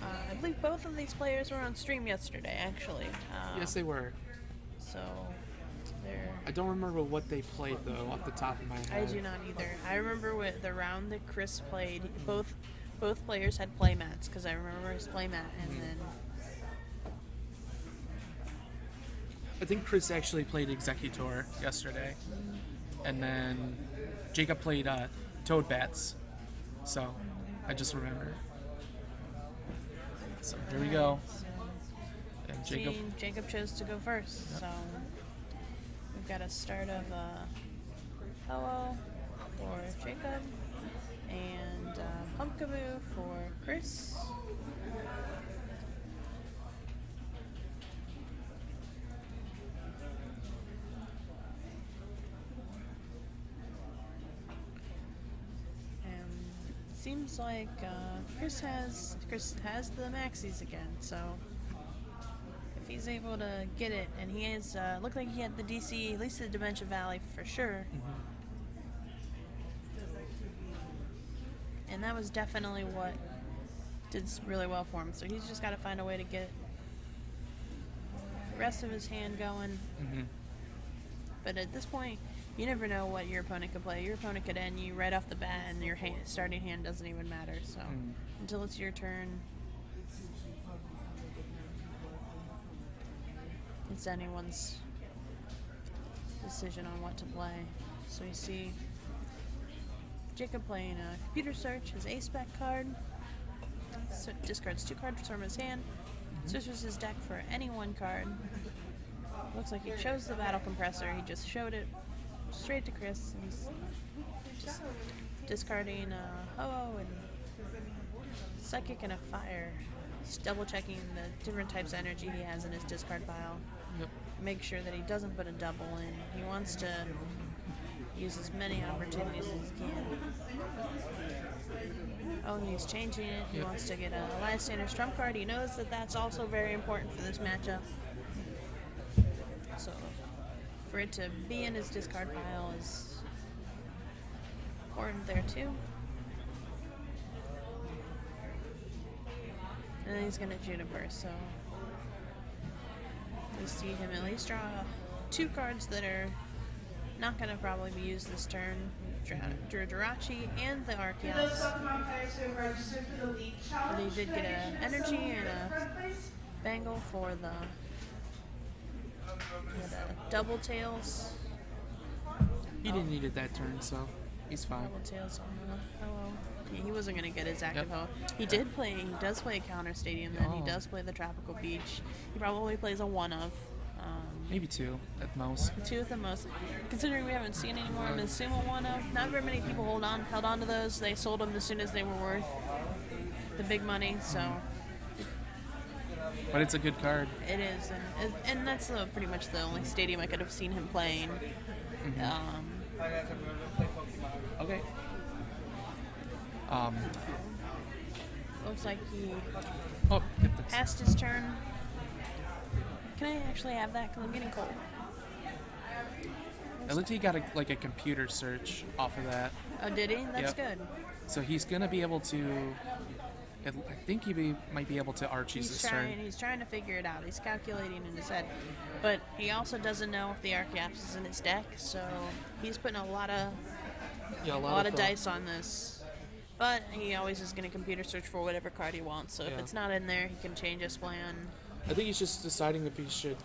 I believe both of these players were on stream yesterday, actually. Yes, they were. So they're. I don't remember what they played though, off the top of my I head. do not either. I remember with the round that Chris played, both players had play mats because I remember his play mat, and then I think Chris actually played Executor yesterday, and then Jacob played Toad Bats. So I just remember. So here we go. And Jacob. Jacob chose to go first. So we've got a start of Hello for Jacob and Pumpkaboo for Chris. Seems like Chris has the maxis again, so if he's able to get it, and he has looked like he had the DC, at least the Dementia Valley for sure, and that was definitely what did really well for him. So he's just got to find a way to get the rest of his hand going. But at this point, you never know what your opponent could play. Your opponent could end you right off the bat, and your starting hand doesn't even matter. So until it's your turn, it's anyone's decision on what to play. So you see Jacob playing a computer search, his ace-spec card. So discards 2 cards from his hand. Switches his deck for any 1 card. Looks like he chose the battle compressor. He just showed it straight to Chris, and he's just discarding a Ho-Oh and Psychic and a Fire. Just double checking the different types of energy he has in his discard pile. Yep. Make sure that he doesn't put a double in. He wants to use as many opportunities as he can. Oh, and he's changing it. He wants to get a last standard trump card. He knows that that's also very important for this matchup. So for it to be in his discard pile is important there too. And then he's going to Juniper, so we see him at least draw 2 cards that are not going to probably be used this turn. Drew Jirachi and the Archeops. And he did get an energy and a bangle for the double tails. He didn't need it that turn, so he's fine. Double tails on the Hello. Yeah, he wasn't going to get his active Ho. He does play a counter stadium, then he does play the Tropical Beach. He probably plays a 1-of. Maybe 2 at most. 2 at the most. Considering we haven't seen any more of Mizuma 1-of, not very many people held on to those. They sold them as soon as they were worth the big money, so But it's a good card. it is. And that's pretty much the only stadium I could have seen him playing. Okay. Looks like he Oh, get this. passed his turn. Can I actually have that? Because I'm getting cold. It looked like he got a computer search off of that. Oh, did he? That's Yep. good. So he's gonna be able to. I think might be able to Archie's this turn. He's trying to figure it out. He's calculating in his head. But he also doesn't know if the Archeops is in his deck, so he's putting a lot of dice on this. But he always is going to computer search for whatever card he wants, so if Yeah. it's not in there, he can change his plan. I think he's just deciding if he should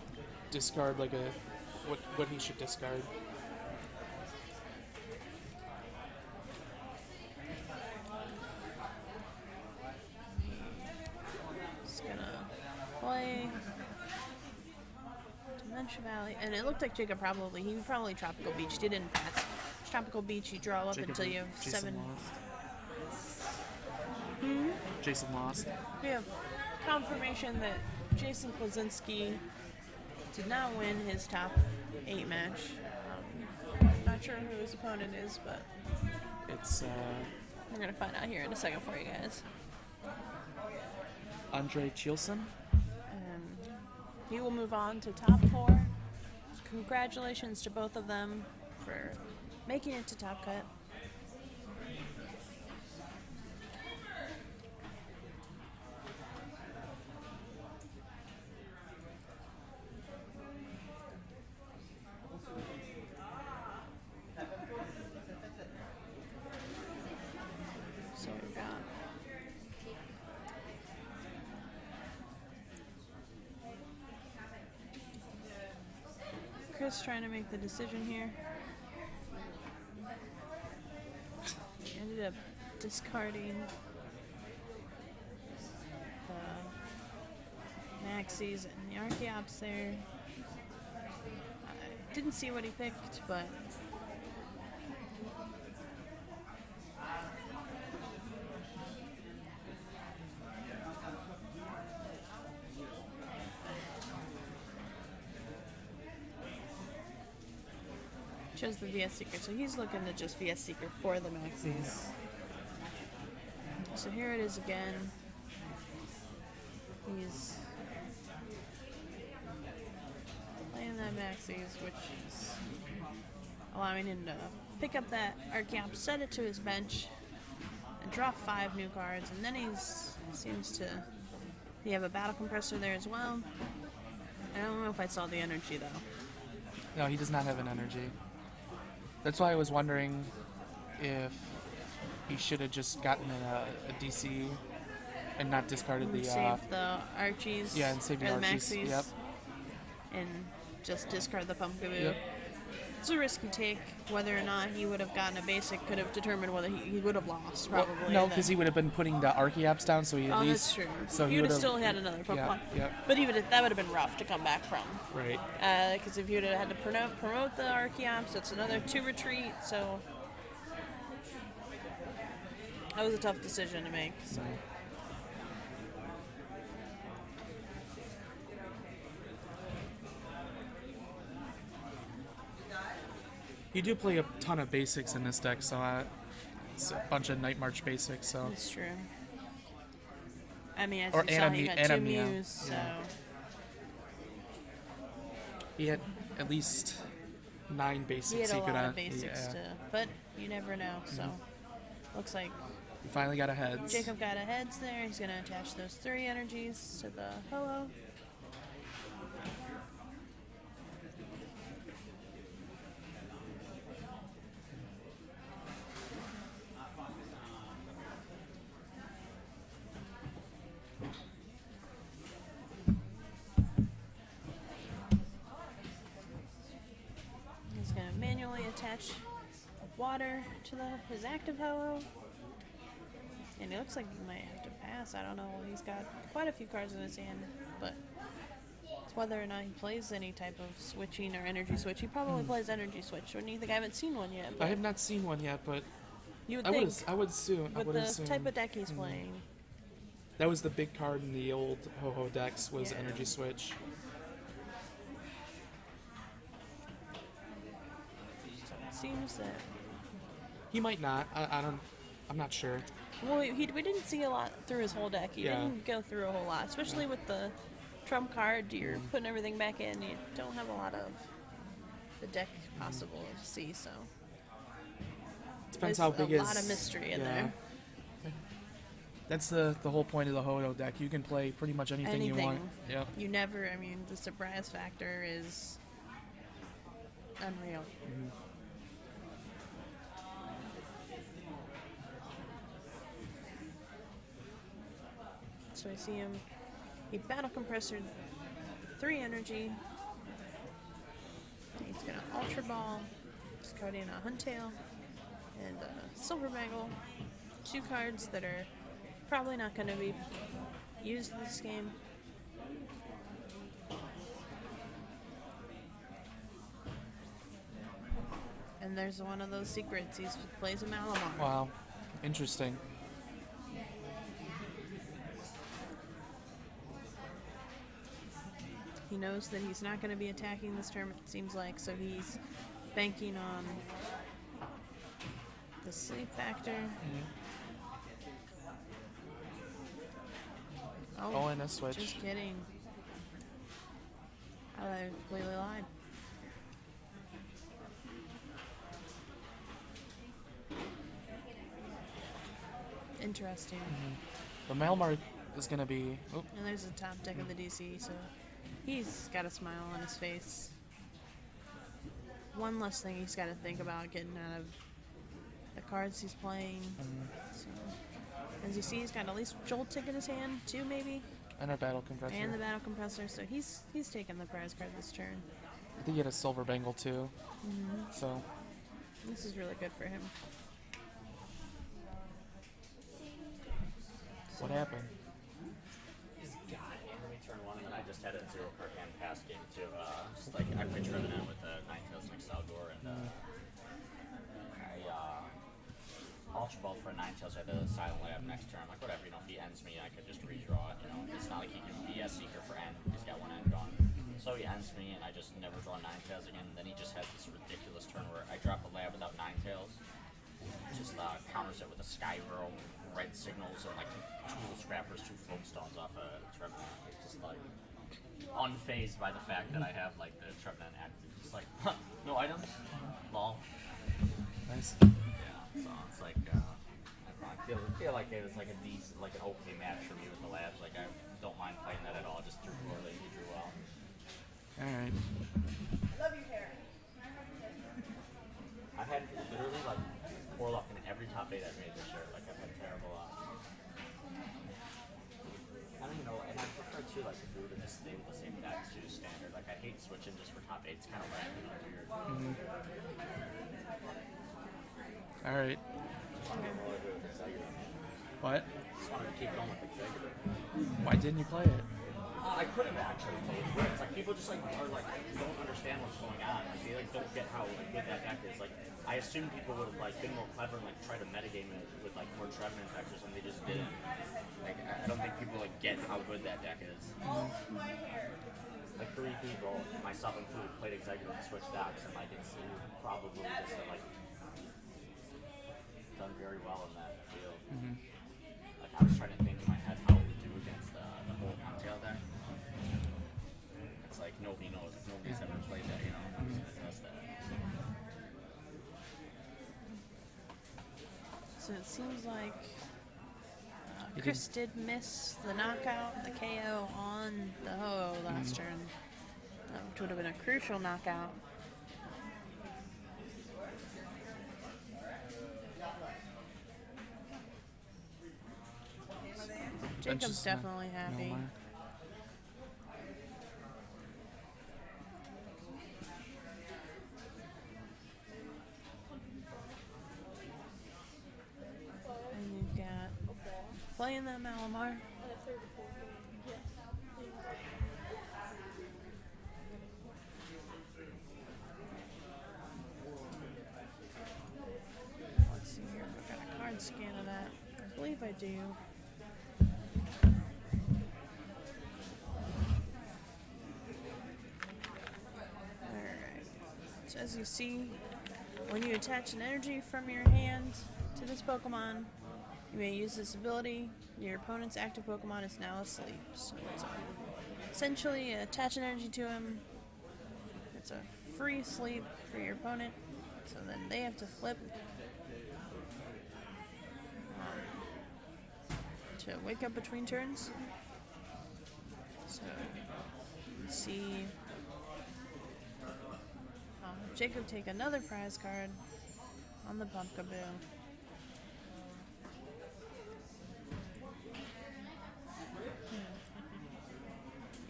discard what he should discard. He's going to play Dementia Valley, and it looked like Jacob he probably Tropical Beach. He didn't pass. Tropical Beach, you draw up until you have Jason 7. Lost. Jason lost. We have confirmation that Jason Kwasinski did not win his top 8 match. Not sure who his opponent is, but It's we're going to find out here in a second for you guys. Andre Chilson. He will move on to top 4. Congratulations to both of them for making it to Top Cut. So we've got Chris trying to make the decision here. He ended up discarding the Maxis and the Archeops there. I didn't see what he picked, but chose the VS Seeker, so he's looking to just VS Seeker for the Maxis. So here it is again. He's playing that Maxis, which is allowing him to pick up that Archeops, set it to his bench, and draw 5 new cards. And then seems to have a battle compressor there as well. I don't know if I saw the energy though. No, he does not have an energy. That's why I was wondering if he should have just gotten a DC and not discarded the Save the Archies. and save the or the Archies. Maxis. Yep. And just discard the Pumpkaboo. Yep. It's a risky take. Whether or not he would have gotten a basic could have determined whether he would have lost, probably. Well, no, because he would have been putting the Archeops down, so he at Oh, least. that's true. So he would have still had another Pokemon. Yeah. But that would have been rough to come back from. Right. Because if you would have had to promote the Archeops, it's another 2 retreat, so that was a tough decision to make. So. You do play a ton of basics in this deck, so it's a bunch of Night March basics. So. That's true. I mean, as Or you saw, he had 2 Anemia, Mews, so. yeah. He had at least 9 basics. He had a could lot have, of basics, yeah. but you never know, so. Looks like He finally got a heads. Jacob got a heads there. He's going to attach those 3 energies to the Ho-Oh. He's going to manually attach water to his active Ho-Oh. And it looks like he might have to pass. I don't know. He's got quite a few cards in his hand, but it's whether or not he plays any type of switching or energy switch. He probably plays energy switch. Wouldn't you think? I haven't seen one yet. I have not seen one yet, but You would I think would assume. I with would the assume. type of deck he's playing. That was the big card in the old Ho-Ho decks was Yeah. Energy Switch. It seems that. He might not. I don't. I'm not sure. Well, we didn't see a lot through his whole deck. He Yeah. didn't go through a whole lot, especially with the trump card. You're putting everything back in. You don't have a lot of the deck possible to see. So Depends there's how big a lot of mystery in there. That's the whole point of the Hodo deck. You can play pretty much anything you want. Yep. You never. I mean, the surprise factor is unreal. So I see him. He battle compressor 3 energy. He's gonna Ultra Ball, discarding a Huntail and a Silver Bangle. 2 cards that are probably not going to be used in this game. And there's one of those secrets. He plays a Malamar. Wow. Interesting. He knows that he's not going to be attacking this turn, it seems like, so he's banking on the sleep factor. Oh, and a switch. Just kidding. I completely lied. Interesting. The Mailmark is going to be... Oh, And there's the top deck of the DC, so he's got a smile on his face. One less thing he's got to think about getting out of the cards he's playing. So, as you see, he's got at least Joltik in his hand, 2 maybe, and a battle compressor. and the battle compressor. So he's taking the prize card this turn. I think he had a Silver Bangle too. So This is really good for him. what happened? He's got enemy turn 1, and then I just had a 0-card hand pass game too. Just like I picture it with the Ninetales next Salvador, and I Ultra Ball for a Ninetales. I had the Silent Lab next turn. I'm like, whatever, if he ends me, I could just redraw it. It's not like he can be a Seeker for end. He's got 1 end gone. So he ends me, and I just never draw Ninetales again. And then he just has this ridiculous turn where I drop a lab without Ninetales. Just counters it with a Skyburrow, red signals, and like 2 Scrappers, 2 Floatstones off a Trevenant. Just like unfazed by the fact that I have like the Trevenant active. Just like, huh, no items? Lol. Nice. Yeah, so it's like, I feel like it was like a decent, like an okay match for me with the labs. Like, I don't mind playing that at all. Just drew poorly, he drew well. Alright. I've had literally like poor luck in every top 8 I've made this year. Like, I've had terrible luck. I don't even know, and I prefer too, like, if we were to just stay with the same decks, to standard. Like, I hate switching just for top 8. It's kind of random and weird. Alright. Just want to go more with Executive. What? Just wanted to keep going with Executive. Why didn't you play it? I could have actually played it. It's like people just like are like don't understand what's going on. Like they like don't get how like, good that deck is. Like I assumed people would have like been more clever and like try to metagame it with like more Trevenant effects, and they just didn't. Like I don't think people like get how good that deck is. Like 3 people, myself included, played Executive and switched decks, and like it's probably just like done very well in that field. Like I was trying to think in my head how it would do against the whole Huntail deck. It's like nobody knows. Nobody's ever played that, Who's gonna test that? So it seems like Chris did miss the knockout, the KO on the Ho last turn, which would have been a crucial knockout. Jacob's definitely happy. Mailmark. And you've got playing that Malamar. Let's see here. I've got a card scan of that. I believe I do. Alright. So as you see, when you attach an energy from your hand to this Pokemon, you may use this ability. Your opponent's active Pokemon is now asleep. So it's essentially attach an energy to him. It's a free sleep for your opponent, so then they have to flip to wake up between turns. So you see Jacob take another prize card on the Pumpkaboo.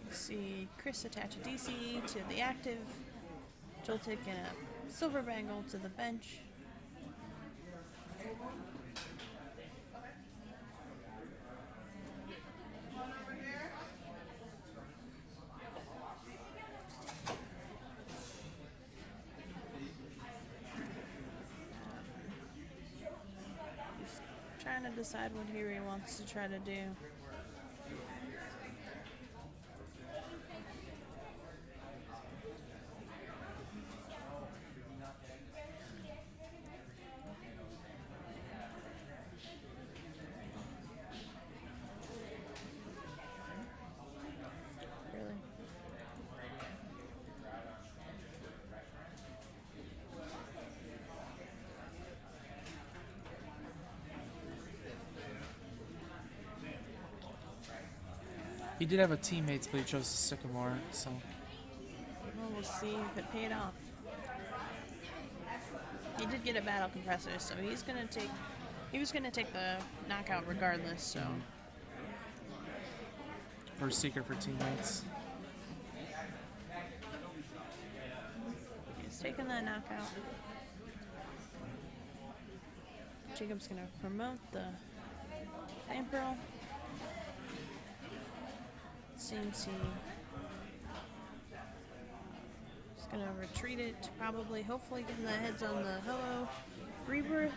You see Chris attach a DC to the active, Joltik and a silver bangle to the bench. Trying to decide what hero he wants to try to do. Really? He did have a teammates, but he chose the Sycamore, so. Well, we'll see if it paid off. He did get a battle compressor, so he's gonna take. He was gonna take the knockout regardless. So First seeker for teammates. he's taking that knockout. Jacob's gonna promote the Emperor. CMC. Just gonna retreat it, probably, hopefully getting the heads on the Hello Rebirth.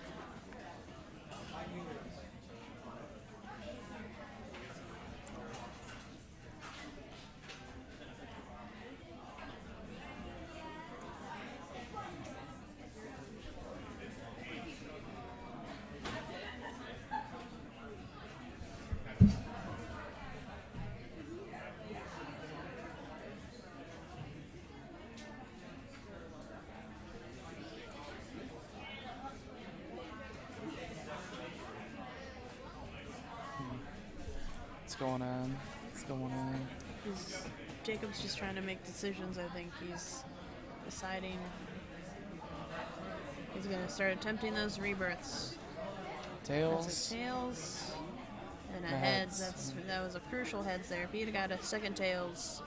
What's going on? What's going on? Jacob's just trying to make decisions. I think he's deciding he's going to start attempting those rebirths. Tails. That's a tails and a The heads. heads. That was a crucial heads there. If he'd have got a second tails,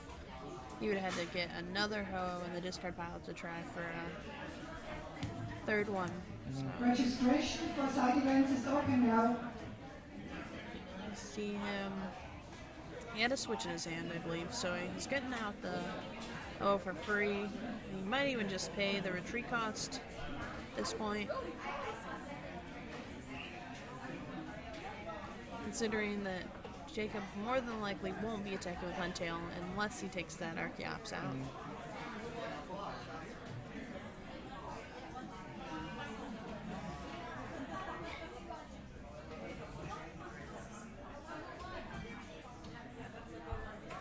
he would have had to get another hoe in the discard pile to try for a third one. So Registration for side events is open now. you see him. He had a switch in his hand, I believe, so he's getting out the hoe for free. He might even just pay the retreat cost at this point. Considering that Jacob more than likely won't be attacking with Huntail unless he takes that Archeops out.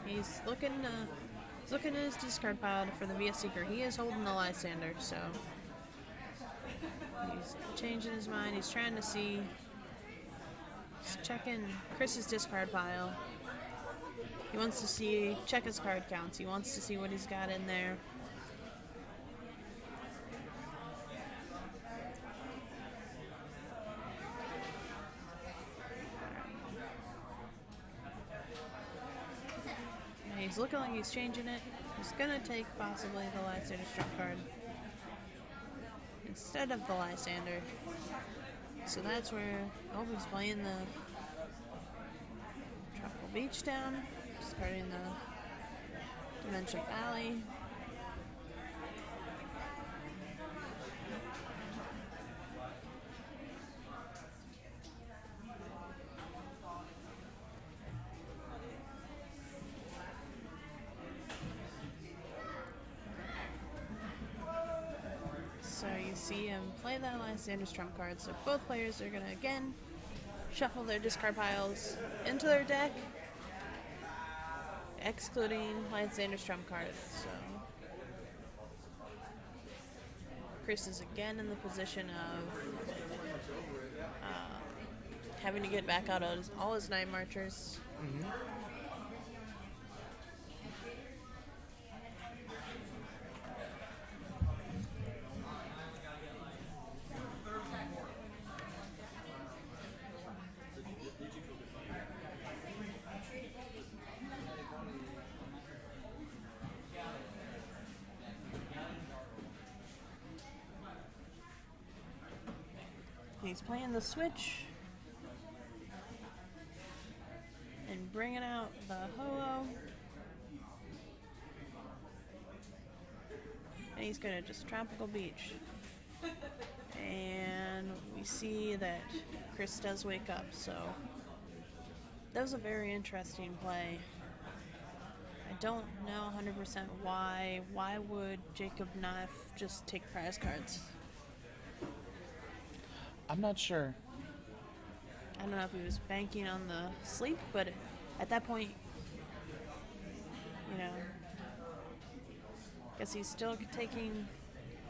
He's looking at his discard pile for the VS Seeker. He is holding the Lysander, so he's changing his mind. He's trying to see. He's checking Chris's discard pile. He wants to check his card counts. He wants to see what he's got in there. He's looking like he's changing it. He's gonna take possibly the Lysander Trump card instead of the Lysander. So that's where he's playing the Tropical Beach down, discarding the Dimension Valley. So you see him play that Lysander's trump card. So both players are going to again shuffle their discard piles into their deck, excluding Lysander's trump card. So Chris is again in the position of having to get back out all his Night Marchers. He's playing the switch and bringing out the Ho-Oh. And he's going to just Tropical Beach. And we see that Chris does wake up, so that was a very interesting play. I don't know 100% why. Why would Jacob not just take prize cards? I'm not sure. I don't know if he was banking on the sleep, but at that point, you know, guess he's still taking.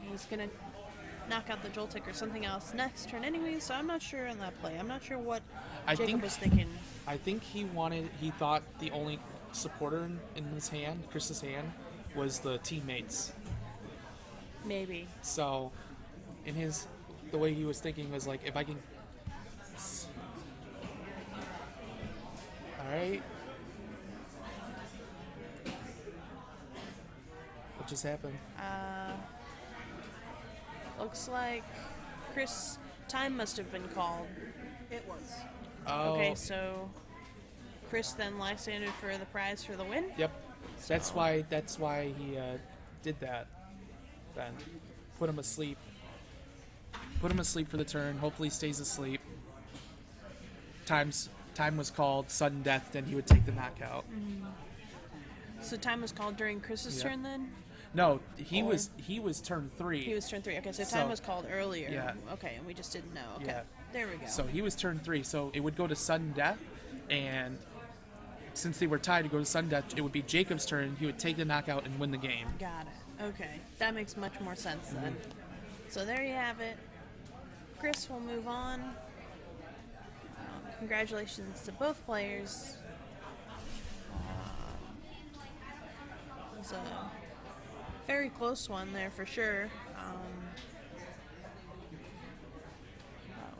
He's gonna knock out the Joltik or something else next turn anyway. So I'm not sure on that play. I'm not sure what Jacob was thinking. I think he thought the only supporter in his hand, Chris's hand, was the teammates. Maybe. So, the way he was thinking was like, if I can. All right. What just happened? Looks like Chris time must have been called. It was. Oh. Okay, so Chris then Lysander for the prize for the win. Yep. That's why he did that. Then put him asleep. Put him asleep for the turn. Hopefully he stays asleep. Time was called. Sudden death. Then he would take the knockout. So time was called during Chris's turn then? No, he was turn 3. He was turn 3. Okay, so time So- was called earlier. Yeah. Okay, and we just didn't know. Okay. Yeah. There we go. So he was turn 3. So it would go to sudden death, and since they were tied to go to sudden death, it would be Jacob's turn. He would take the knockout and win the game. Got it. Okay. That makes much more sense then. So there you have it. Chris will move on. Congratulations to both players. It was a very close one there for sure.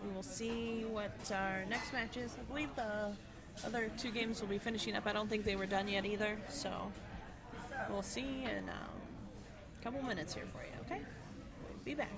We will see what our next match is. I believe the other 2 games will be finishing up. I don't think they were done yet either. So we'll see in a couple minutes here for you, okay? We'll be back.